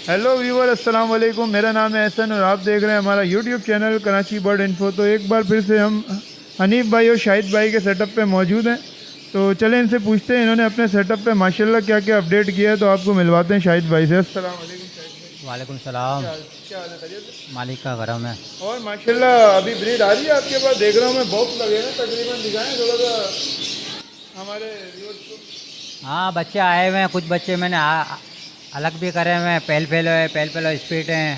Hello viewer, अस्सलाम वालेकुम। मेरा नाम है एहसन और आप देख रहे हैं हमारा YouTube channel Karachi bird info. तो एक बार फिर से हम हनीफ भाई और शाहिद भाई के सेटअप पे मौजूद हैं। तो चलें इनसे पूछते हैं इन्होंने अपने सेटअप पे माशाल्लाह क्या क्या अपडेट किया है। तो आपको मिलवाते हैं शाहिद भाई से। अस्सलाम वालेकुम शाहिद भाई। वालेकुम सलाम। क्या हाल है, खैरियत है? मालिक का करम है। और माशाल्लाह अभी ब्रीड आ रही है आपके पास, देख रहा हूँ मैं, बॉक्स लगे हैं तकरीबन, दिखाएं थोड़ा सा हमारे व्यूअर्स को। हाँ, बच्चे आए हुए हैं, कुछ बच्चे मैंने अलग भी करे हुए हैं। पेल पेलो स्पीड हैं,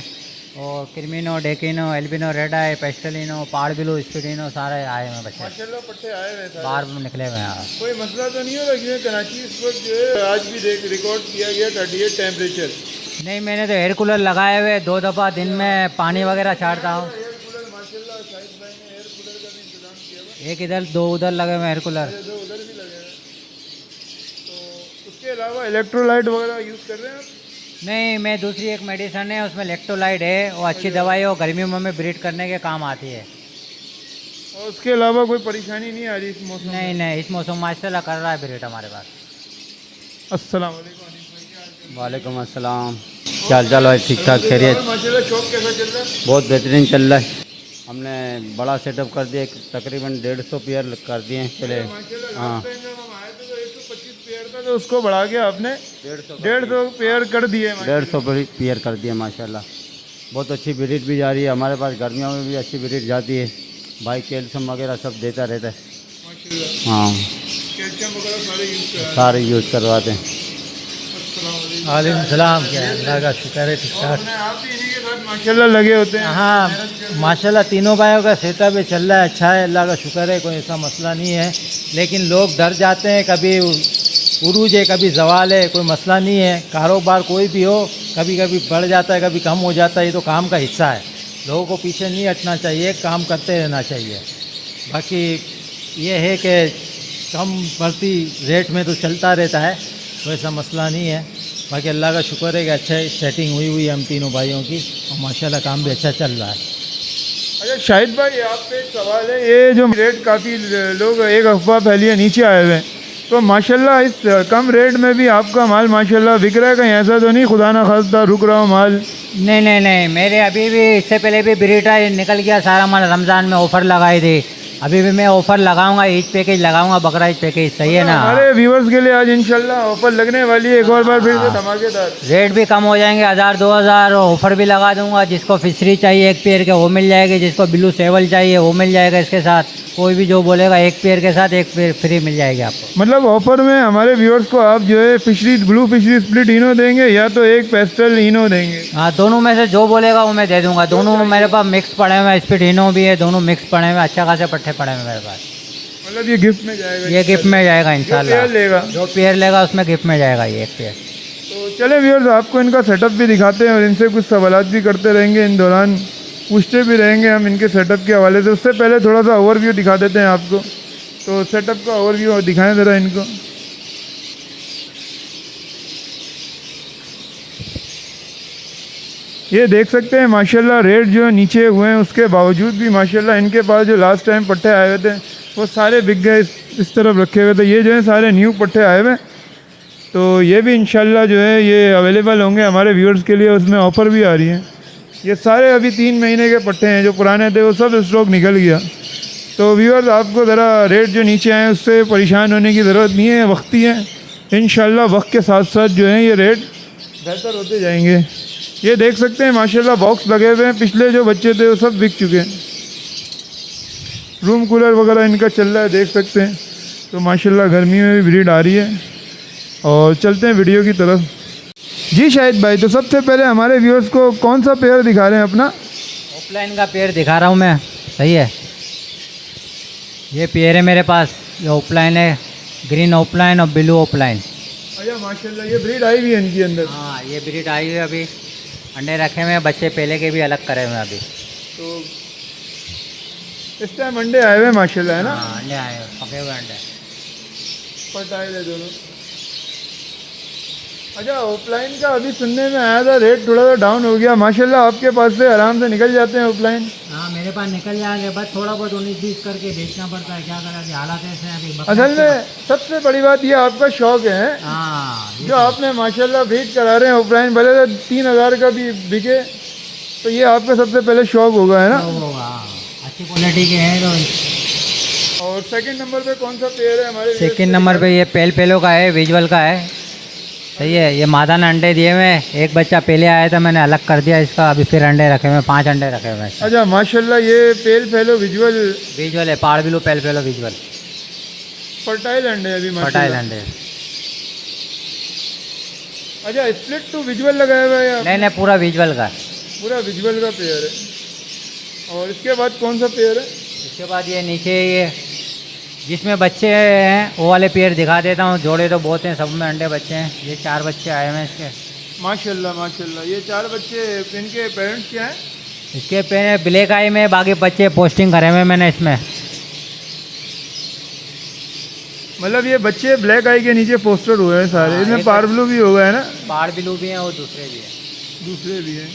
और क्रिमिनो, डेकिनो, एल्बिनो, रेड आई, पेस्टलिनो, पाड़ बिलू, स्पीडिनो, सारे आए हुए हैं बच्चे। माशाल्लाह पट्टे आए हुए हैं बाहर सारे। निकले हुए हैं। कोई मसला तो नहीं हो रहा कि कराची इस वक्त जो है आज भी देख रिकॉर्ड किया गया 38 टेम्परेचर। नहीं, मैंने तो एयर कूलर लगाए हुए, 2 दफ़ा दिन में पानी वगैरह छाड़ता हूँ। एयर कूलर माशाल्लाह शाहिद भाई ने एयर कूलर का भी इंतजाम किया हुआ एक इधर 2 उधर लगे हुए एयर कूलर। है, दो उधर भी लगे हैं। तो उसके अलावा इलेक्ट्रोलाइट वगैरह यूज़ कर रहे हैं आप? नहीं, मैं दूसरी एक मेडिसन है, उसमें इलेक्ट्रोलाइट है, वो अच्छी दवाई है, वो गर्मियों में ब्रीड करने के काम आती है। और उसके अलावा कोई परेशानी नहीं आ रही इस मौसम नहीं में? नहीं, इस मौसम माशाल्लाह कर रहा है ब्रीड हमारे पास। अस्सलाम वालेकुम अनीस भाई, क्या हाल चाल? वालेकुम अस्सलाम। क्या हाल चाल है? ठीक ठाक, खैरियत? माशाल्लाह शौक कैसा चल रहा है? बहुत बेहतरीन चल रहा है। हमने बड़ा सेटअप कर दिया, तकरीबन 150 पेयर कर दिए हैं पहले। माशाल्लाह हाँ, लास्ट टाइम जब हम आए थे तो 125 पेयर था, तो उसको बढ़ा के आपने 150 150 पेयर कर दिए। 150 पेयर कर दिए माशाल्लाह। बहुत अच्छी ब्रीड भी जा रही है हमारे पास, गर्मियों में भी अच्छी ब्रीड जाती है। भाई कैल्शियम वगैरह सब देता रहता है। माशाल्लाह हाँ, कैल्शियम वगैरह सारे यूज़ करा रहे सारे यूज़ करवाते हैं। हैं। अस्सलाम वालेकुम। वालेकुम सलाम। क्या अल्लाह का शुक्र है, ठीक और ठाक। अपने आप भी इन्हीं के साथ माशाल्लाह लगे होते हैं। हाँ, माशाल्लाह तीनों भाइयों का सेटअप भी चल रहा है, अच्छा है, अल्लाह का शुक्र है, कोई ऐसा मसला नहीं है। लेकिन लोग डर जाते हैं, कभी उरूज है, कभी जवाल है, कोई मसला नहीं है। कारोबार कोई भी हो, कभी कभी बढ़ जाता है, कभी कम हो जाता है, ये तो काम का हिस्सा है। लोगों को पीछे नहीं हटना चाहिए, काम करते रहना चाहिए। बाकी ये है कि कम बढ़ती रेट में तो चलता रहता है, वैसा मसला नहीं है। बाकी अल्लाह का शुक्र है कि अच्छा सेटिंग हुई है हम तीनों भाइयों की, और माशाल्लाह काम भी अच्छा चल रहा है। अच्छा शाहिद भाई, आप पे एक सवाल है। ये जो रेट काफ़ी लोग एक अफवाह फैली है, नीचे आए हुए हैं, तो माशाल्लाह इस कम रेट में भी आपका माल माशाल्लाह बिक रहा है? कहीं ऐसा तो नहीं खुदा ना खास्ता रुक रहा हो माल? नहीं नहीं नहीं, मेरे अभी भी इससे पहले भी ब्रीडा निकल गया सारा माल। रमज़ान में ऑफ़र लगाई थी, अभी भी मैं ऑफ़र लगाऊंगा, ईद पैकेज लगाऊंगा, बकरा ईद पैकेज, सही है ना। हमारे व्यूवर्स के लिए आज इंशाल्लाह ऑफर लगने वाली है, एक और बार फिर से धमाकेदार। रेट भी कम हो जाएंगे, 1000 2000 ऑफ़र भी लगा दूंगा। जिसको फिशरी चाहिए एक पेयर के वो मिल जाएगी, जिसको ब्लू सेवल चाहिए वो मिल जाएगा। इसके साथ कोई भी जो बोलेगा एक पेयर के साथ एक पेयर फ्री मिल जाएगी आपको। मतलब ऑफर में हमारे व्यूअर्स को आप जो है फिशरी, ब्लू फिशरी स्प्लिट इनो देंगे या तो एक पेस्टल इनो देंगे? हाँ, दोनों में से जो बोलेगा वो मैं दे दूंगा। दोनों में मेरे पास मिक्स पड़े हुए हैं, स्पीडिनो भी है, दोनों मिक्स पड़े हुए हैं, अच्छा खासे पट्टे पड़े हुए हैं मेरे पास। मतलब ये गिफ्ट में जाएगा? ये गिफ्ट में जाएगा इंशाल्लाह। पेयर लेगा जो पेयर लेगा उसमें गिफ्ट में जाएगा ये एक पेयर। तो चले व्यूअर्स, आपको इनका सेटअप भी दिखाते हैं और इनसे कुछ सवालात भी करते रहेंगे, इन दौरान पूछते भी रहेंगे हम इनके सेटअप के हवाले से। उससे पहले थोड़ा सा ओवरव्यू दिखा देते हैं आपको। तो सेटअप का ओवरव्यू दिखाएं ज़रा इनको। ये देख सकते हैं माशाल्लाह रेट जो नीचे हुए हैं, उसके बावजूद भी माशाल्लाह इनके पास जो लास्ट टाइम पट्टे आए हुए थे वो सारे बिक गए। इस तरफ रखे हुए थे, ये जो है सारे न्यू पट्टे आए हुए हैं। तो ये भी इंशाल्लाह जो है ये अवेलेबल होंगे हमारे व्यूअर्स के लिए, उसमें ऑफ़र भी आ रही है। ये सारे अभी 3 महीने के पट्टे हैं, जो पुराने थे वो सब स्टॉक निकल गया। तो व्यूअर्स आपको ज़रा रेट जो नीचे आए उससे परेशान होने की ज़रूरत नहीं है, वक्ती है। इंशाल्लाह वक्त के साथ साथ जो है ये रेट बेहतर होते जाएंगे। ये देख सकते हैं माशाल्लाह बॉक्स लगे हुए हैं, पिछले जो बच्चे थे वो सब बिक चुके हैं। रूम कूलर वगैरह इनका चल रहा है, देख सकते हैं। तो माशाल्लाह गर्मी में भी ब्रीड आ रही है। और चलते हैं वीडियो की तरफ। जी शाहिद भाई, तो सबसे पहले हमारे व्यूअर्स को कौन सा पेयर दिखा रहे हैं अपना? ऑफलाइन का पेयर दिखा रहा हूँ मैं, सही है। ये पेयर है मेरे पास, ये ऑफलाइन है, ग्रीन ऑफलाइन और ब्लू ऑफलाइन। अच्छा माशाल्लाह, ये ब्रीड आई हुई है इनके अंदर? हाँ, ये ब्रीड आई हुई है, अभी अंडे रखे हुए हैं, बच्चे पहले के भी अलग करे हुए हैं अभी। तो इस टाइम अंडे आए हुए हैं माशाल्लाह, है ना? हाँ, अंडे आए हुए, पके हुए अंडे। पट आए थे दोनों। अच्छा, ऑफलाइन का अभी सुनने में आया था रेट थोड़ा सा डाउन हो गया माशाल्लाह, आपके पास से आराम से निकल जाते हैं ऑफलाइन? हाँ, मेरे मेरे पास निकल जाएंगे, बस थोड़ा बहुत 19-20 करके बेचना पड़ता है, क्या करें अभी हालात ऐसे हैं अभी असल में सबसे बड़ी बात ये आपका शौक है हाँ ये जो आपने माशाल्लाह ब्रीड करा रहे हैं ऑफलाइन, भले तो 3,000 का भी बिके तो ये आपका सबसे पहले शौक होगा, है ना। तो होगा, हाँ, अच्छी क्वालिटी के हैं तो। और सेकंड नंबर पे कौन सा पेयर है हमारे? सेकंड नंबर पे ये पेलो का है, विजुअल का है, सही है। ये मादा ने अंडे दिए हुए, एक बच्चा पहले आया था, मैंने अलग कर दिया इसका, अभी फिर अंडे रखे हुए, 5 अंडे रखे हुए हैं। अच्छा माशाल्लाह, ये पेल फेलो विजुअल विजुअल है, पहाड़ बिलू पेल फेलो विजुअल, फर्टाइल अंडे अभी फर्टाइल माशाल्लाह। अंडे। अच्छा स्प्लिट टू विजुअल लगाया हुआ है या नहीं पूरा विजुअल का। पूरा विजुअल का पेयर है? और इसके बाद कौन सा पेयर है? इसके बाद ये नीचे ये जिसमें बच्चे हैं वो वाले पेयर दिखा देता हूँ, जोड़े तो बहुत हैं, सब में अंडे बच्चे हैं। ये 4 बच्चे आए हुए हैं इसके माशाल्लाह माशाल्लाह। ये 4 बच्चे, इनके पेरेंट्स क्या हैं? इसके पे ब्लैक आई में, बाकी बच्चे पोस्टिंग करे हुए मैंने इसमें। मतलब ये बच्चे ब्लैक आई के नीचे पोस्टर हुए हैं सारे, हाँ, इसमें एक पार ब्लू भी होगा, है ना? पहाड़ बिलू भी हैं और दूसरे भी हैं। दूसरे भी हैं।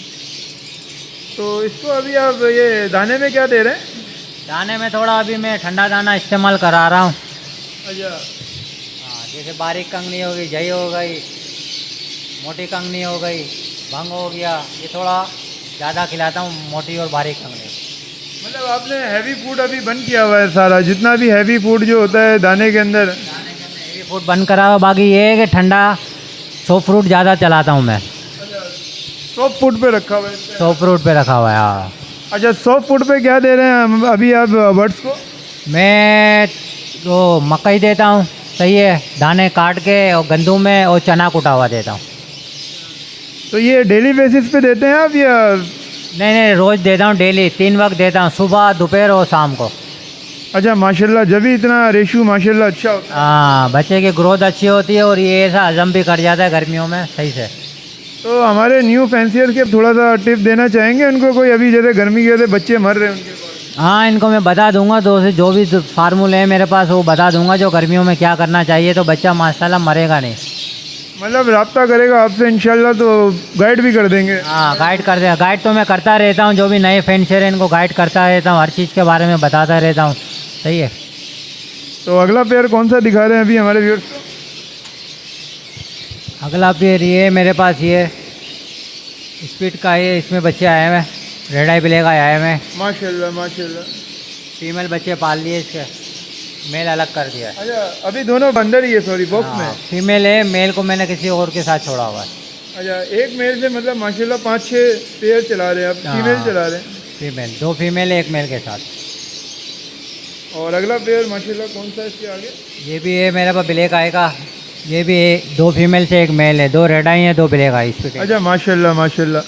तो इसको अभी आप ये दाने में क्या दे रहे हैं? दाने में थोड़ा अभी मैं ठंडा दाना इस्तेमाल करा रहा हूँ। अच्छा हाँ, जैसे बारीक कंगनी हो गई, जई हो गई, मोटी कंगनी हो गई, भंग हो गया, ये थोड़ा ज़्यादा खिलाता हूँ, मोटी और बारीक कंगनी। मतलब आपने हैवी फूड अभी बंद किया हुआ है सारा, जितना भी हैवी फूड जो होता है दाने के अंदर? दाने के अंदर हेवी फूड बंद करा हुआ, बाकी ये है कि ठंडा सॉफ्ट फ्रूट ज़्यादा चलाता हूँ मैं। सॉफ्ट फूड पे रखा हुआ है? सॉफ्ट फ्रूट पे रखा हुआ है हाँ। अच्छा सॉफ्ट फूड पे क्या दे रहे हैं अभी आप बर्ड्स को? मैं तो मकई देता हूँ, सही है, दाने काट के, और गंदम में और चना कुटा हुआ देता हूँ। तो ये डेली बेसिस पे देते हैं आप या? नहीं रोज़ देता हूँ, डेली 3 वक्त देता हूँ, सुबह दोपहर और शाम को। अच्छा माशाल्लाह, जब भी इतना रेशू माशाल्लाह अच्छा होता है। हाँ, बच्चे की ग्रोथ अच्छी होती है और ये ऐसा हजम भी कर जाता है गर्मियों में सही से। तो हमारे न्यू फैंसियर के थोड़ा सा टिप देना चाहेंगे उनको, कोई अभी जैसे गर्मी के वजह से बच्चे मर रहे हैं उनके पास? हाँ, इनको मैं बता दूंगा, तो उसे जो भी फार्मूले हैं मेरे पास वो बता दूंगा, जो गर्मियों में क्या करना चाहिए, तो बच्चा माशाल्लाह मरेगा नहीं। मतलब रब्ता करेगा आपसे इंशाल्लाह तो गाइड भी कर देंगे? हाँ, गाइड कर देगा, गाइड तो मैं करता रहता हूँ, जो भी नए फैंसियर हैं इनको गाइड करता रहता हूँ, हर चीज़ के बारे में बताता रहता हूँ, सही है। तो अगला पेयर कौन सा दिखा रहे हैं अभी हमारे व्यूअर्स को? अगला पेयर ये मेरे पास ये स्पीड का है, इसमें बच्चे आए हुए हैं, रेड आई ब्लैक आए हुए हैं, माशाल्लाह माशाल्लाह। फीमेल बच्चे पाल लिए इसके, मेल अलग कर दिया है। अच्छा अभी दोनों बंदर ही है, सॉरी बॉक्स हाँ, में? फीमेल है, मेल को मैंने किसी और के साथ छोड़ा हुआ है। अच्छा एक मेल से मतलब माशाल्लाह 5-6 पेयर चला रहे हैं आप? हाँ। फीमेल चला रहे हैं? फीमेल, 2 फीमेल है, 1 मेल के साथ। और अगला पेयर माशाल्लाह कौन सा है इसके आगे? ये भी है मेरे पास ब्लैक आएगा, ये भी है, 2 फीमेल से 1 मेल है, 2 रेड आई हैं, 2 ब्लैक आई इस पे। अच्छा माशाल्लाह माशाल्लाह।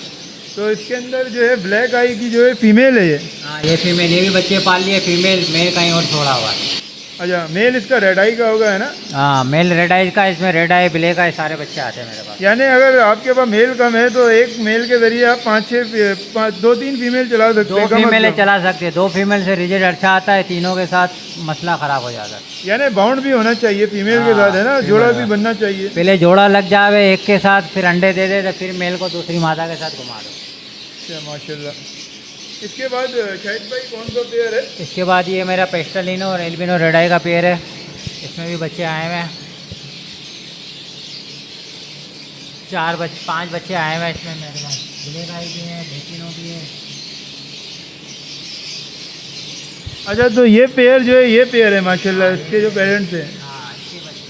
तो इसके अंदर जो है ब्लैक आई की जो है फीमेल है ये? हाँ, ये फीमेल, ये भी बच्चे पाल लिए, फीमेल, मेल कहीं और छोड़ा हुआ है। अच्छा मेल इसका रेड आई का होगा, है ना? हाँ, मेल रेड आई का, इसमें रेड आई ब्लैक आई सारे बच्चे आते हैं मेरे पास। यानी अगर आपके पास मेल कम है तो एक मेल के जरिए आप 2-3 फीमेल चला सकते 2 हैं? फीमेल चला सकते हैं, 2 फीमेल से रिजल्ट अच्छा आता है, तीनों के साथ मसला ख़राब हो जाता है। यानी बाउंड भी होना चाहिए फीमेल के हाँ, साथ, है ना? जोड़ा भी बनना चाहिए। पहले जोड़ा लग जावे एक के साथ, फिर अंडे दे दे, तो फिर मेल को दूसरी मादा के साथ घुमा दो। अच्छा माशाल्लाह। इसके बाद शाहिद भाई कौन सा पेयर है? इसके बाद ये मेरा पेस्टलिनो और एल्बिनो रेड आई का पेयर है, इसमें भी बच्चे आए हुए हैं, 5 बच्चे आए हुए हैं इसमें मेरे पास, ब्लैक आई भी है, बेटिनो भी है। अच्छा तो ये पेयर जो है ये पेयर है माशाल्लाह, इसके जो पेरेंट्स हैं? हाँ, इसके बच्चे।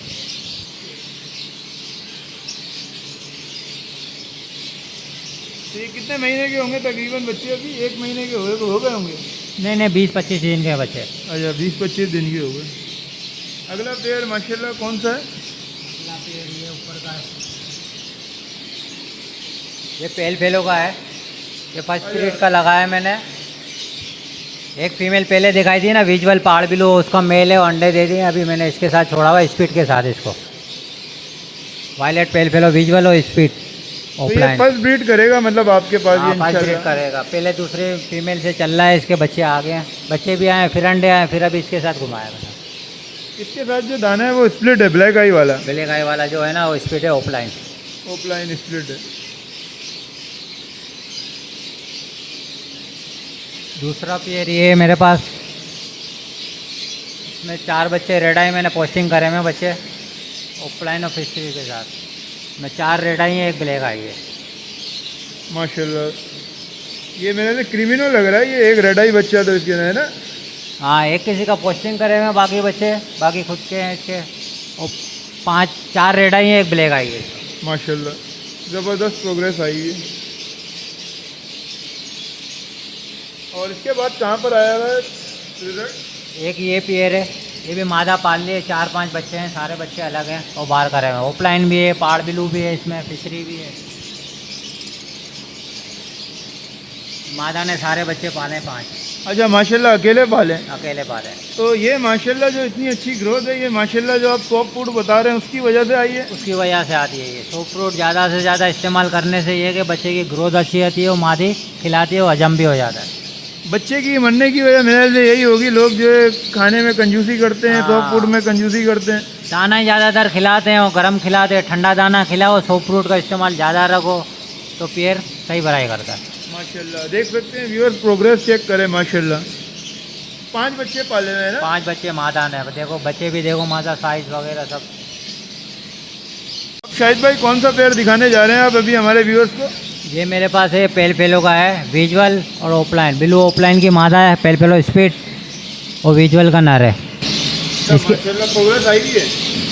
तो ये कितने महीने के होंगे तकरीबन बच्चे? अभी 1 महीने के हो गए होंगे? नहीं 20-25 दिन के बच्चे। अच्छा 20-25 दिन के हो गए। अगला पेयर माशाल्लाह कौन सा है? अगला पेयर ये ऊपर का है, ये पेल फेलो का है, ये फर्स्ट पीरियड का लगाया मैंने। एक फीमेल पहले दिखाई थी ना विजुअल पहाड़ बिलू, उसका मेल है, वो अंडे दे दिए, अभी मैंने इसके साथ छोड़ा हुआ स्पीड के साथ इसको, वायलेट पेल फेलो विजुअल और स्पीड तो ये ऑफलाइन। फर्स्ट ब्रीड करेगा मतलब आपके पास? ये फर्स्ट ब्रीड इंशाल्लाह करेगा, पहले दूसरे फीमेल से चल रहा है, इसके बच्चे आ गए हैं, बच्चे भी आए, फिर अंडे आए, फिर अभी इसके साथ घुमाया मैंने। इसके साथ जो दाना है वो स्प्लिट है, ब्लैक आई वाला? ब्लैक आई वाला जो है ना वो स्पीड है ऑफलाइन। ऑफलाइन स्प्लिट है। दूसरा पेयर ये है मेरे पास, इसमें 4 बच्चे रेड आई मैंने पोस्टिंग करे हैं बच्चे ऑफलाइन और फिशरी के साथ। में 4 रेड आई हैं, एक ब्लैक आई है। माशाल्लाह, ये मेरे लिए क्रिमिनो लग रहा है। ये एक रेड आई बच्चा तो इसके है ना। हाँ, एक किसी का पोस्टिंग करे हुए हैं, बाकी बच्चे बाकी खुद के हैं इसके। और 4 रेड आई हैं, एक ब्लैक आई है। माशाल्लाह, ज़बरदस्त प्रोग्रेस आई है। और इसके बाद कहाँ पर आया हुआ है रिजल्ट? एक ये पेयर है, ये भी मादा पाल लिए, 4-5 बच्चे हैं, सारे बच्चे अलग हैं और बाहर करे हुए हैं। ऑफलाइन भी है, पहाड़ बिलू भी है, इसमें फिशरी भी है। मादा ने सारे बच्चे पाले 5। अच्छा, माशाल्लाह अकेले पाले? अकेले पाले। तो ये माशाल्लाह जो इतनी अच्छी ग्रोथ है, ये माशाल्लाह जो आप सॉफ्ट फूड बता रहे हैं उसकी वजह से आई है? उसकी वजह से आती है ये। सॉफ्ट फ्रूट ज़्यादा से ज़्यादा इस्तेमाल करने से ये है कि बच्चे की ग्रोथ अच्छी आती है और मादी खिलाती है, वो हजम भी हो जाता है। बच्चे की मरने की वजह मेरे से यही होगी, लोग जो है खाने में कंजूसी करते हैं, सॉफ्ट फूड में कंजूसी करते हैं। दाना ही ज़्यादातर खिलाते हैं और गर्म खिलाते हैं। ठंडा दाना खिलाओ, सॉफ्ट फ्रूट का इस्तेमाल ज़्यादा रखो तो पेड़ सही भराई करता है। माशाल्लाह, देख सकते हैं व्यूअर्स, प्रोग्रेस चेक करें। माशाल्लाह 5 बच्चे पाले हुए हैं ना? 5 बच्चे मादा ने, देखो बच्चे भी देखो, मादा साइज वगैरह सब। अब शाहिद भाई कौन सा पेड़ दिखाने जा रहे हैं आप अभी हमारे व्यूअर्स को? ये मेरे पास है पेल फेलो का है, विजुअल और ऑफलाइन। ब्लू ऑफलाइन की मादा है, पेल फेलो स्पीड और विजुअल का नर है। इसके माशाल्लाह प्रोग्रेस आई है।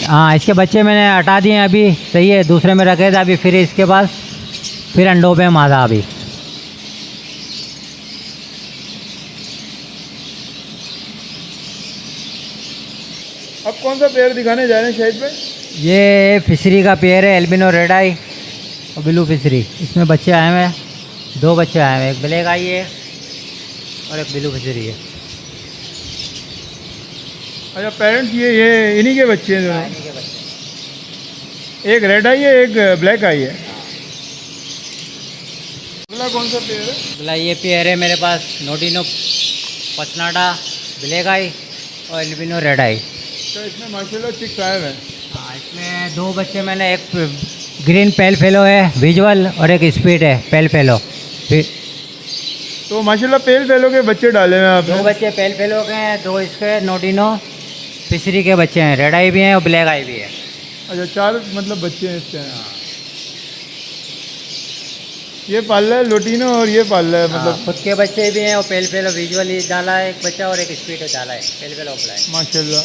हाँ, इसके बच्चे मैंने हटा दिए हैं अभी, सही है, दूसरे में रखे थे अभी, फिर इसके पास फिर अंडों पे मादा अभी। अब कौन सा पेड़ दिखाने जा रहे हैं शाहिद भाई? ये फिशरी का पेड़ है, एल्बिनो रेड आई और ब्लू फिशरी। इसमें बच्चे आए हुए हैं, 2 बच्चे आए हुए हैं, एक ब्लैक आई है और एक ब्लू फिशरी है। अच्छा, पेरेंट्स ये इन्हीं के बच्चे हैं दोनों? इन्हीं के बच्चे। एक रेड आई है, एक ब्लैक आई है। अगला कौन सा पेड़ है? बोला ये पेड़ है मेरे पास, नोटिनो पचनाडा ब्लैक आई और एल्बिनो रेड आई। तो इसमें माशाल्लाह चिक्स आए हुए हैं। हाँ, इसमें 2 बच्चे मैंने, एक ग्रीन पेल फेलो है विजुअल और एक स्पीड है पेल फेलो। तो माशाल्लाह पेल फेलो के बच्चे डाले हुए हैं आपने? 2 बच्चे पेल फेलो के हैं, 2 इसके नोटिनो फिशरी के बच्चे हैं, रेड आई भी हैं और ब्लैक आई भी है। अच्छा, 4 मतलब बच्चे हैं इसके? ये पाल रहा है लोटिनो और ये पाल रहा है मतलब? खुद के बच्चे भी हैं और पेल फेलो विजुअली डाला है एक बच्चा और एक स्पीड डाला है, पेल फेलो ऑफलाइन। माशाल्लाह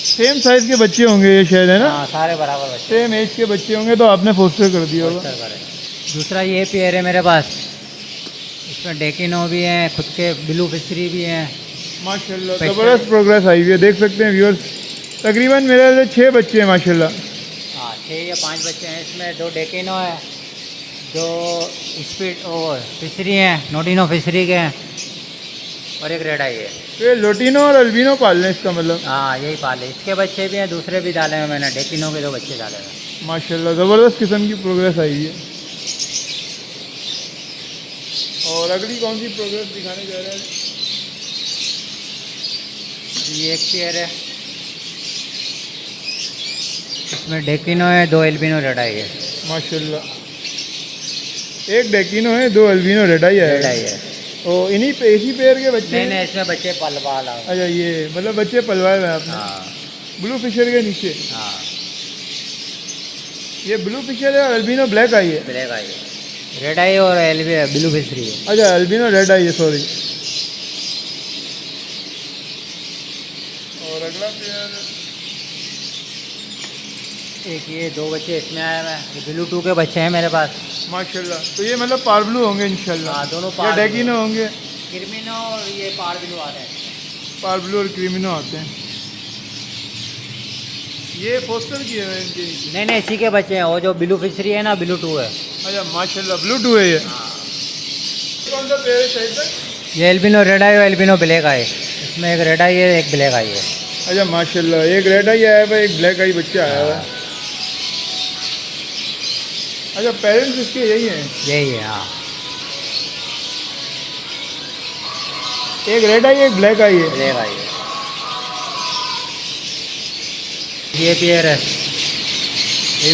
सेम साइज़ के बच्चे होंगे ये शायद, है ना? हाँ, सारे बराबर बच्चे, सेम एज के बच्चे होंगे, तो आपने फोस्टर कर दिया होगा। दूसरा ये पेयर है मेरे पास, इसमें डेकिनो भी हैं, खुद के ब्लू फिशरी भी हैं। माशाल्लाह ज़बरदस्त प्रोग्रेस आई हुई है, देख सकते हैं व्यूअर्स। तकरीबन मेरे से 6 बच्चे हैं माशाल्लाह। हाँ, 6 या 5 बच्चे हैं इसमें। 2 डेकिनो है, 2 स्पीड और फिशरी हैं, नोटिनो फिशरी के हैं और एक रेड आई है। तो ये लोटिनो और अल्बिनो पाल रहे हैं इसका मतलब? हाँ, यही पाले। इसके बच्चे भी हैं, दूसरे भी डाले हैं मैंने, डेकिनो के 2 बच्चे डाले हैं। माशाल्लाह ज़बरदस्त किस्म की प्रोग्रेस आई है। और अगली कौन सी प्रोग्रेस दिखाने जा रहे हैं? ये एक पेयर है, इसमें डेकिनो है, 2 एल्बिनो रेड आई है। माशाल्लाह, एक डेकिनो है, 2 अल्बिनो रेड आई रेड आई है। है। और इन्हीं पे इसी पेयर के बच्चे हैं? नहीं, इसमें बच्चे पलवा ला। अच्छा, ये मतलब बच्चे पलवाए हुए हैं आपने? हाँ ब्लू फिशर के नीचे? हाँ, ये ब्लू फिशर है और अल्बिनो ब्लैक आई है? ब्लैक आई है, रेड आई और ब्लू फिशरी है। अच्छा, अल्बिनो रेड आई है, सॉरी। और अगला पेयर एक ये 2 बच्चे इसमें आए हुए हैं, ये ब्लू 2 के बच्चे हैं मेरे पास। माशाल्लाह, तो ये मतलब पार ब्लू होंगे इंशाल्लाह? हाँ, दोनों या पार डेकिनो होंगे? क्रिमिनो और ये पहाड़ ब्लू आ रहे हैं। पार ब्लू और क्रीमिनो आते हैं। ये पोस्टर किए हुए हैं इनके? नहीं, इसी के बच्चे हैं, वो जो ब्लू फिशरी है ना, ब्लू 2 है। अच्छा माशाल्लाह, ब्लू 2 है ये। कौन सा पेयर है शाहिद भाई? ये एल्बिनो रेड आई और एल्बिनो ब्लैक आई, इसमें एक रेड आई है, एक ब्लैक आई है। अच्छा माशाल्लाह, एक रेड आई आया है, एक ब्लैक आई बच्चा आया हुआ है। अच्छा, पेरेंट्स इसके यही हैं? यही है, हाँ। एक रेड आई, एक ब्लैक आई है। ब्लैक आई है। ये पेयर है, ये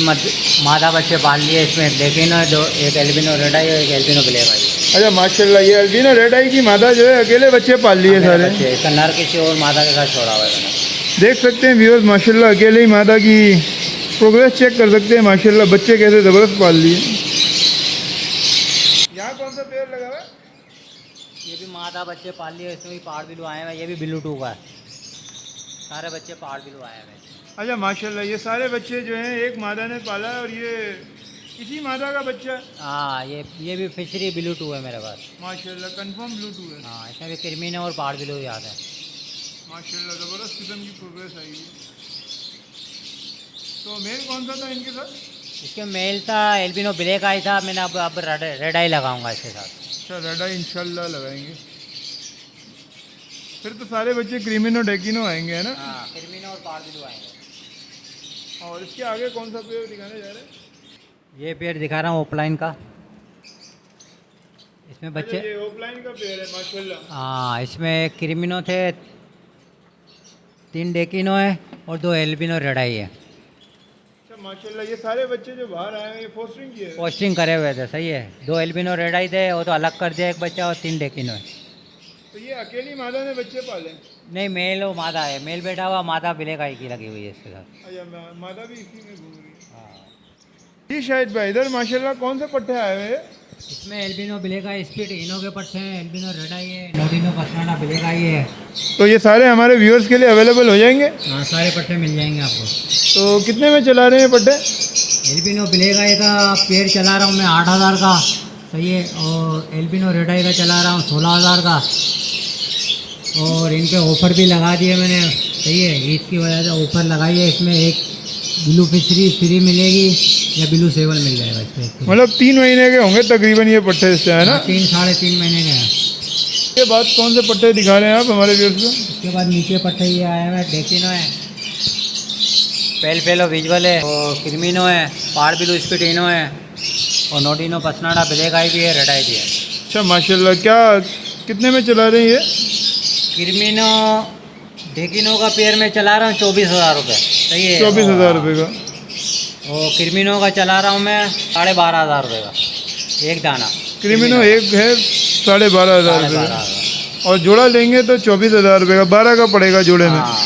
मादा बच्चे पाल लिए इसमें, लेकिन दो, एक एल्बिनो रेड आई और एक एल्बिनो ब्लैक आई। अच्छा माशाल्लाह, ये अल्बिनो रेड आई की मादा जो है अकेले बच्चे पाल लिए सारे। बच्चे इसका नर किसी और मादा के साथ छोड़ा हुआ है मैंने। देख सकते हैं व्यूअर्स, माशाल्लाह अकेले ही मादा की प्रोग्रेस चेक कर सकते हैं। माशाल्लाह बच्चे कैसे ज़बरदस्त पाल लिए। यहाँ कौन सा पेड़ लगा हुआ है? ये भी मादा बच्चे पाल लिए, इसमें भी पहाड़ बिल्लू आए हैं। ये भी बिल्लू टू का है, सारे बच्चे पहाड़ बिल्लू आए हैं। अच्छा माशाल्लाह, ये सारे बच्चे जो हैं एक मादा ने पाला है और ये इसी मादा का बच्चा है। हाँ, ये भी फिशरी बिल्लू टू है मेरे पास। माशाल्लाह कंफर्म ब्लूटूथ है। हाँ, इसमें भी क्रिमीन और पहाड़ बिल्लू याद है। माशाल्लाह ज़बरदस्त किस्म की प्रोग्रेस आई है। तो मेल कौन सा था इनके साथ? इसके मेल था एल्बिनो ब्लैक आई था, मैंने अब रेड आई लगाऊंगा इसके साथ। अच्छा रेड आई इंशाल्लाह लगाएंगे। फिर तो सारे बच्चे क्रीमिनो डेकिनो आएंगे, है ना? हाँ, क्रिमीन और पहाड़ बिल्लू आएंगे। और इसके आगे कौन सा पेड़ दिखाने जा रहे हैं? ये पेड़ दिखा रहा हूँ ओपलाइन का। इसमें बच्चे, ये ऑफलाइन का पेड़ है माशाल्लाह। हाँ, इसमें क्रिमिनो थे, 3 डेकिनो है और 2 एल्बिनो रेड आई है। अच्छा माशाल्लाह, ये सारे बच्चे जो बाहर आए हैं ये फोस्टरिंग किए हैं? पोस्टिंग करे हुए थे, सही है। 2 एल्बिनो रेड आई थे, वो तो अलग कर दिया एक बच्चा, और 3 डेकिनो है। तो ये अकेली मादा ने बच्चे पाले? नहीं, मेल और मादा है। मेल बैठा हुआ, मादा ब्लैक आई की लगी हुई है इसके साथ। अच्छा मादा भी इसी में घूम रही है। हाँ, जी शाहिद भाई, इधर माशाल्लाह कौन से पट्टे आए हुए हैं? इसमें एल्बिनो ब्लैक आई स्पीड इनो के पट्टे हैं, एल्बिनो रेड आई है, नोडिनो पसनाडा ब्लैक आई है। तो ये सारे हमारे व्यूअर्स के लिए अवेलेबल हो जाएंगे? हाँ, सारे पट्टे मिल जाएंगे आपको। तो कितने में चला रहे हैं पट्टे? एल्बिनो ब्लैक आई का पेड़ चला रहा हूँ मैं 8,000 का, सही है। और एल्बिनो रेड आई का चला रहा हूँ 16,000 का। और इन पे ऑफ़र भी लगा दिए मैंने, सही है। ईद की वजह से ऑफ़र लगाई है। इसमें एक ब्लू फिशरी फ्री मिलेगी या ब्लू सेवल मिल जाएगा इसमें। मतलब 3 महीने के होंगे तकरीबन ये पट्टे इससे, है ना? 3 साढ़े 3 महीने के हैं। इसके बाद कौन से पट्टे दिखा रहे हैं आप हमारे व्यूअर्स को? उसके बाद नीचे पट्टे ये आया हुआ है, डेकिनो है, पेलो विजुअल है, और क्रिमिनो है, पहाड़ बिल्लू स्पिटिनो है, और नोडिनो पसनाडा ब्लैक आई भी है, रेड आई भी है। अच्छा माशाल्लाह, क्या कितने में चला रहे हैं ये? क्रिमिनो डेकिनो का पेयर में चला रहा हूँ 24,000 रुपये, सही है। 24,000 रुपये का। और क्रिमिनो का चला रहा हूँ मैं 12,500 रुपये का एक दाना। क्रिमिनो एक है 12,500 रुपये का, 12,500। और जोड़ा लेंगे तो 24,000 रुपये का, 12 का पड़ेगा जोड़े में। हाँ,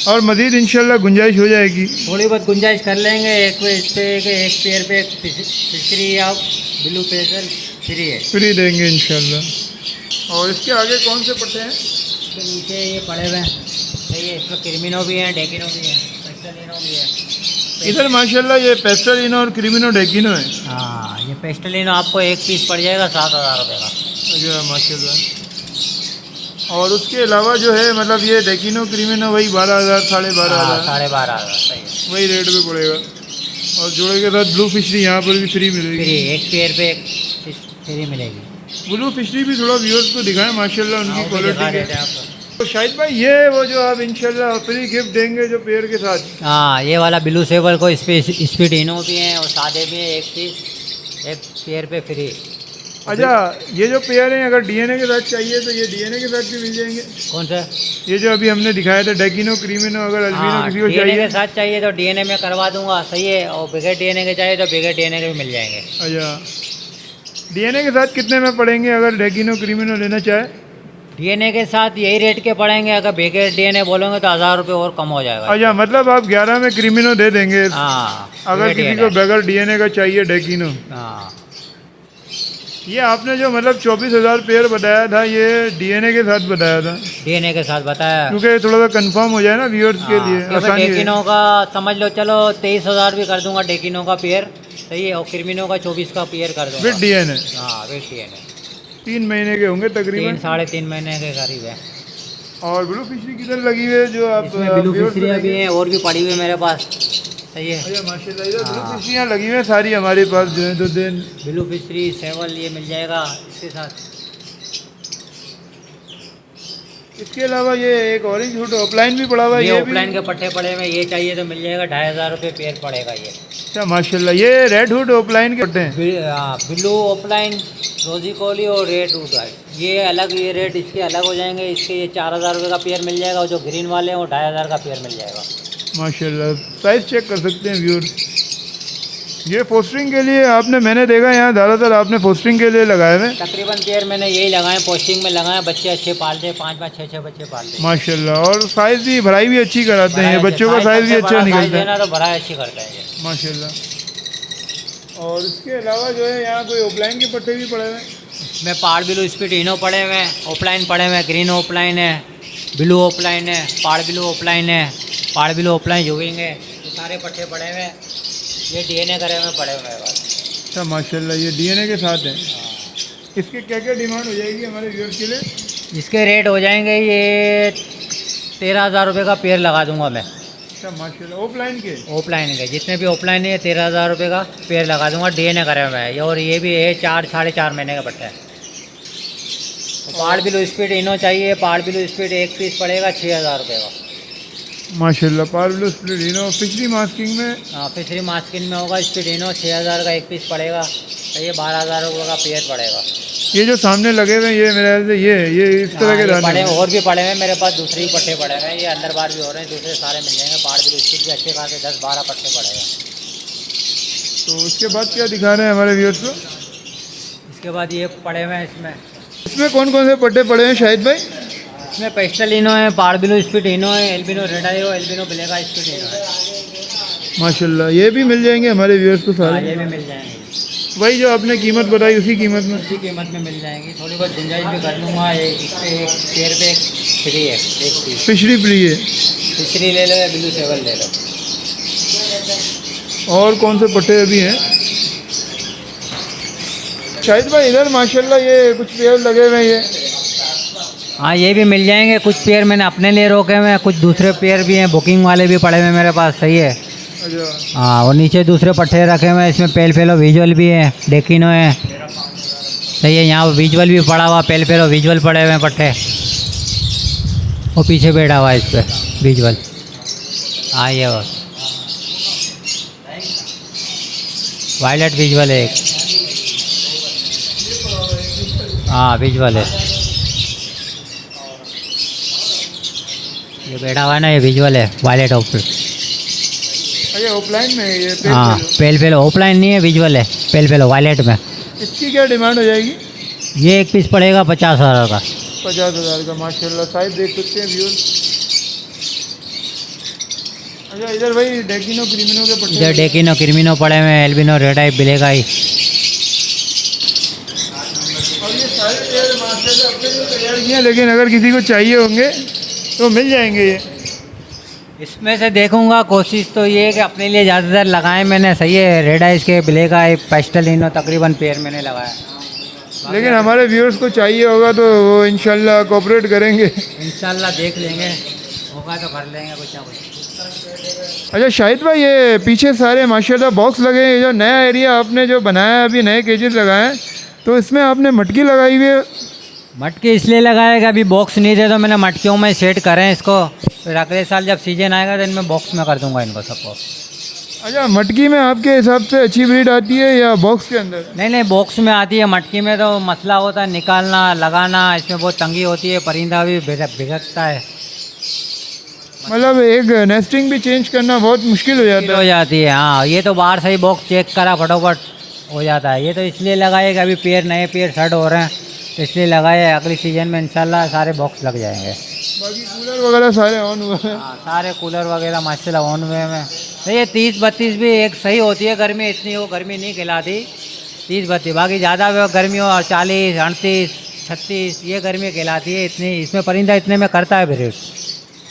और मज़ीद इंशाल्लाह गुंजाइश हो जाएगी। थोड़ी बहुत गुंजाइश कर लेंगे। एक पेयर पे फिशरी या ब्लू पेसल फ्री है, फ्री देंगे इंशाल्लाह। और इसके आगे कौन से पट्टे हैं? इसके नीचे ये पड़े हुए हैं, सही है। इसमें क्रिमिनो भी हैं, डेकिनो भी हैं, पेस्टलिनो भी है। इधर माशाल्लाह ये पेस्टलिनो और क्रिमिनो डेकिनो है। हाँ, ये पेस्टलिनो आपको एक पीस पड़ जाएगा 7,000 रुपये का। अच्छा माशाल्लाह। और उसके अलावा जो है मतलब ये डेकिनो क्रिमिनो वही 12,000 12,500 12,500 सही है। वही रेट पे पड़ेगा। और जोड़े के साथ ब्लू फिशरी यहाँ पर भी फ्री मिलेगी। फ्री, एक पेयर पे एक फिश फ्री मिलेगी। ब्लू फिशरी भी थोड़ा व्यूअर्स को दिखाएं माशाल्लाह हाँ, उनकी वो भी दिखा क्वालिटी देते है। हैं आपको। तो शाहिद भाई ये वो जो आप इंशाल्लाह फ्री गिफ्ट देंगे जो पेड़ के साथ? हाँ, ये वाला ब्लू सेवल को स्पीड इनो भी हैं और सादे भी हैं, एक पीस एक पेयर पे फ्री। अच्छा ये जो पेयर हैं अगर डीएनए के साथ चाहिए तो ये डीएनए के साथ भी मिल जाएंगे? कौन सा? ये जो अभी हमने दिखाया था डेकिनो क्रीमिनो, अगर अल्बिनो हाँ, किसी को डीएनए चाहिए? के साथ चाहिए तो डीएनए में करवा दूंगा, सही है। और बगैर डीएनए के चाहिए तो बगैर डीएनए के भी मिल जाएंगे। अच्छा डीएनए के साथ कितने में पड़ेंगे अगर डेकिनो क्रीमिनो लेना चाहे? डीएनए के साथ यही रेट के पड़ेंगे, अगर बगैर डीएनए बोलोगे तो 1,000 रुपये और कम हो जाएगा। अच्छा मतलब आप 11 में क्रीमिनो दे देंगे हाँ, अगर बगैर किसी को DNA। बगैर डीएनए का चाहिए डेकिनो? हाँ, ये आपने जो मतलब 24,000 पेयर बताया था ये डीएनए के साथ बताया था? डीएनए के साथ बताया, क्योंकि थोड़ा सा कंफर्म हो जाए ना व्यूअर्स के लिए, क्योंकि आसानी है। डेकिनो का समझ लो, चलो 23,000 भी कर दूंगा डेकिनो का पेयर, सही है। और क्रिमिनो का 24 का पेयर कर दूंगा विद डीएनए। हाँ, विद डीएनए। 3 महीने के होंगे तकरीबन? 3 साढ़े 3 महीने के करीब है। और ब्लू फिशरी किधर लगी हुई है जो आप इसमें ब्लू viewers को फिशरियाँ भी देंगे? हैं और भी पड़ी हुई है मेरे पास, सही है। अच्छा माशाल्लाह, इधर ब्लू फिशरियाँ लगी हुई हैं सारी हमारे पास जो है। तो दिन ब्लू फिशरी सेवल ये मिल जाएगा इसके साथ। इसके अलावा ये एक ऑरेंज हुड ऑफलाइन भी पड़ा हुआ है, ये ये भी? ऑफलाइन के पट्टे पड़े हुए, ये चाहिए तो मिल जाएगा 2,500 रुपये पेयर पड़ेगा ये। अच्छा माशाल्लाह, ये रेड हुड ऑफलाइन के पट्टे हैं? ब्लू ऑफलाइन, रोजी कोली और रेड रूट है, ये अलग, ये रेट इसके अलग हो जाएंगे। इसके ये 4,000 रुपये का पेयर मिल जाएगा, और जो ग्रीन वाले हैं वो 2,500 का पेयर मिल जाएगा। माशाल्लाह। साइज़ चेक कर सकते हैं व्यूअर। ये पोस्टरिंग के लिए आपने, मैंने देखा यहाँ ज़्यादातर आपने पोस्टरिंग के लिए लगाए हुए हैं। तकरीबन पेयर मैंने यही लगाए, पोस्टिंग में लगाए, बच्चे अच्छे पालते हैं, 5-5 6-6 बच्चे पालते हैं। माशाल्लाह, और साइज़ भी, भराई भी अच्छी कराते हैं ये, बच्चों का साइज़ भी अच्छा निकलता है देना तो भराई अच्छी करता है ये। माशाल्लाह। और इसके अलावा जो है यहाँ कोई ऑफलाइन के पट्टे भी पड़े हुए हैं। इसमें पहाड़ ब्लू स्पीड इनो पड़े हुए हैं, ऑफलाइन पड़े हुए हैं, ग्रीन ऑफलाइन है, ब्लू ऑफलाइन है, पहाड़ ब्लू ऑफलाइन है, पहाड़ ब्लू ऑफलाइन जुगेंगे, ये सारे पट्टे पड़े हुए हैं। ये DNA करे हुए पड़े हुए हैं बस। अच्छा माशाल्लाह, ये DNA के साथ हैं। इसके क्या क्या डिमांड हो जाएगी हमारे व्यूअर्स के लिए? इसके रेट हो जाएंगे ये 13,000 रुपये का पेयर लगा दूंगा मैं। अच्छा माशाल्लाह, ऑफलाइन के? ऑफलाइन के जितने भी ऑफलाइन है 13,000 रुपये का पेयर लगा दूंगा, DNA करे हुए है। और ये भी है 4-4.5 महीने का पट्टा है। तो पहाड़ ब्लू स्पीड इनो चाहिए, पहाड़ ब्लू स्पीड एक पीस पड़ेगा 6,000 रुपये का। माशाल्लाह, पार्बलो स्प्लिडिनो पिछली मास्किंग में। हाँ, पिछली मास्किन में होगा स्पीडिनो, 6,000 का एक पीस पड़ेगा, तो ये 12,000 रुपये का पेयर पड़ेगा। ये जो सामने लगे हुए हैं ये मेरे ख्याल से ये इस तरह हाँ, के ये दाने पड़े हैं। और भी पड़े हुए हैं मेरे पास, दूसरे भी पट्टे पड़े हुए हैं, ये अंदर बाहर भी हो रहे हैं, दूसरे सारे मिल जाएंगे। पहाड़ ब्लू स्पीड भी अच्छे खासे 10-12 पट्टे पड़ेगा। तो उसके बाद क्या दिखा रहे हैं हमारे व्यूअर्स को? इसके बाद ये पड़े हुए हैं इसमें कौन कौन से पट्टे पड़े हैं शाहिद भाई? इसमें पेस्टल इनो है, पहाड़ ब्लू स्पीड इनो है, एल्बिनो रेड आई हो, एल्बिनो ब्लैक आई स्पीड इनो है। माशाल्लाह, ये भी मिल जाएंगे हमारे व्यूअर्स को हाँ, सारे? ये भी मिल जाएंगे, वही जो आपने कीमत बताई उसी कीमत में? उसी कीमत में मिल जाएंगी। थोड़ी बहुत गुंजाइश भी कर लूँगा। इस पे एक पेयर पे फ्री है, एक पीस पिछड़ी प्ली है। पिछड़ी ले लो या ब्लू सेवल ले लो। और कौन से पट्टे अभी हैं शाहिद भाई? इधर माशाल्लाह ये कुछ पेड़ लगे हुए हैं ये। हाँ, ये भी मिल जाएंगे। कुछ पेयर मैंने अपने लिए रोके हुए हैं, कुछ दूसरे पेयर भी हैं, बुकिंग वाले भी पड़े हुए हैं मेरे पास। सही है। अच्छा, हाँ, और नीचे दूसरे पट्टे रखे हुए हैं, इसमें पेल फेलो विजुअल भी है, डेकिनो है। सही है। यहाँ विजुअल भी पड़ा हुआ, पेल फेलो विजुअल पड़े हुए हैं पट्टे। वो पीछे बैठा हुआ है इस पर विजुअल। हाँ, ये वायलेट विजुअल है एक। हाँ, विजुअल है। ये बैठा हुआ है ना, ये विजुअल है, वायलेट ऑफ। अच्छा ऑफलाइन में है ये पेड़ हाँ, पेड़। पेल फेलो ऑफलाइन नहीं है, विजुअल है, पेल फेलो वायलेट में। इसकी क्या डिमांड हो जाएगी? ये एक पीस पड़ेगा 50,000 का। 50,000 का। माशाल्लाह, साइज देख सकते हैं व्यूअर्स। अच्छा, इधर भाई डेकिनो क्रिमिनो के पट्टे? इधर डेकिनो क्रिमिनो पड़े हुए हैं, एल्बिनो रेड आई ब्लैक आई। और ये सारे पेड़ माशाल्लाह अपने लिए तैयार किए हैं, लेकिन अगर किसी को चाहिए होंगे तो मिल जाएंगे ये। इसमें से देखूंगा, कोशिश तो ये है कि अपने लिए ज़्यादातर लगाए मैंने। सही है। रेड आइस के ब्लैक आई पेस्टल इनो तकरीबन पेयर मैंने लगाया। लेकिन हमारे व्यूअर्स को चाहिए होगा तो वो इंशाल्लाह कोऑपरेट करेंगे। इंशाल्लाह देख लेंगे, होगा तो कर लेंगे कुछ ना कुछ। अच्छा शाहिद भाई, ये पीछे सारे माशाल्लाह बॉक्स लगे हैं। ये जो नया एरिया आपने जो बनाया है, अभी नए केजेस लगाए हैं, तो इसमें आपने मटकी लगाई हुई है। मटके इसलिए लगाए कि अभी बॉक्स नहीं थे, तो मैंने मटकियों में सेट करें इसको। फिर अगले साल जब सीजन आएगा तो इनमें बॉक्स में कर दूंगा इनको सबको। अच्छा, मटकी में आपके हिसाब से अच्छी ब्रीड आती है या बॉक्स के अंदर? नहीं नहीं, बॉक्स में आती है। मटकी में तो मसला होता है निकालना लगाना, इसमें बहुत तंगी होती है, परिंदा भी भिगकता है, मतलब एक नेस्टिंग भी चेंज करना बहुत मुश्किल हो जाता हो है। जाती है। हाँ, ये तो बाहर से ही बॉक्स चेक करा फटाफट हो जाता है। ये तो इसलिए लगाए कि अभी पेड़ नए पेड़ सेट हो रहे हैं, तो इसलिए लगाए। अगली सीजन में इंशाल्लाह सारे बॉक्स लग जाएंगे। बाकी कूलर वगैरह सारे ऑन हुए हैं। हाँ, सारे कूलर वगैरह माशाल्लाह ऑन हुए में। तो ये 30-32 भी एक सही होती है। गर्मी इतनी वो गर्मी नहीं खिलाती 30-32। बाकी ज़्यादा गर्मी हो और 40, 38, 36 ये गर्मी खिलाती है इतनी। इसमें परिंदा इतने में करता है ब्रीड।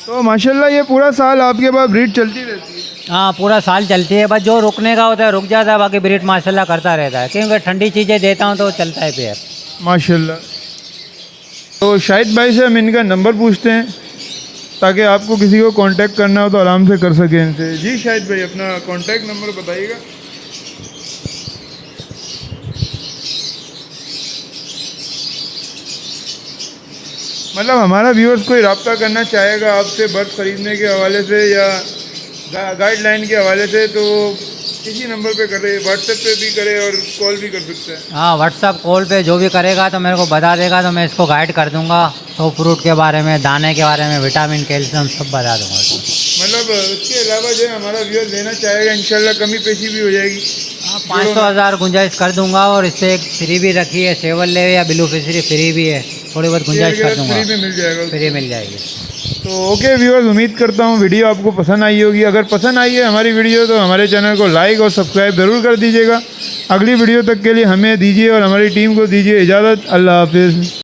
तो माशाल्लाह ये पूरा साल आपके पास ब्रीड चलती रहती है? हाँ, पूरा साल चलती है। बस जो रुकने का होता है रुक जाता है, बाकी ब्रीड माशाल्लाह करता रहता है, क्योंकि ठंडी चीज़ें देता हूँ तो चलता है पेड़ माशाल्लाह। तो शाहिद भाई से हम इनका नंबर पूछते हैं ताकि आपको किसी को कांटेक्ट करना हो तो आराम से कर सकें इनसे। जी शाहिद भाई, अपना कांटेक्ट नंबर बताइएगा। मतलब हमारा व्यूअर्स कोई रब्ता करना चाहेगा आपसे बर्ड ख़रीदने के हवाले से या गाइडलाइन के हवाले से, तो इसी नंबर पे करे, व्हाट्सएप पे भी करे और कॉल भी कर सकते हैं। हाँ, व्हाट्सअप कॉल पे जो भी करेगा तो मेरे को बता देगा, तो मैं इसको गाइड कर दूंगा। सो फ्रूट के बारे में, दाने के बारे में, विटामिन कैल्शियम सब बता दूंगा। मतलब उसके अलावा जो है हमारा व्यूअर लेना चाहेगा इंशाल्लाह कमी पेशी भी हो जाएगी। 500,000 गुंजाइश कर दूंगा और इससे एक फ्री भी रखी है, सेवल ले या ब्लू फिशरी फ्री भी है, थोड़ी बहुत गुंजाइश कर दूंगा, फ्री में मिल जाएगा। फ्री मिल जाएगी। तो ओके व्यूअर्स, उम्मीद करता हूँ वीडियो आपको पसंद आई होगी। अगर पसंद आई है हमारी वीडियो तो हमारे चैनल को लाइक और सब्सक्राइब ज़रूर कर दीजिएगा। अगली वीडियो तक के लिए हमें दीजिए और हमारी टीम को दीजिए इजाज़त। अल्लाह हाफिज़।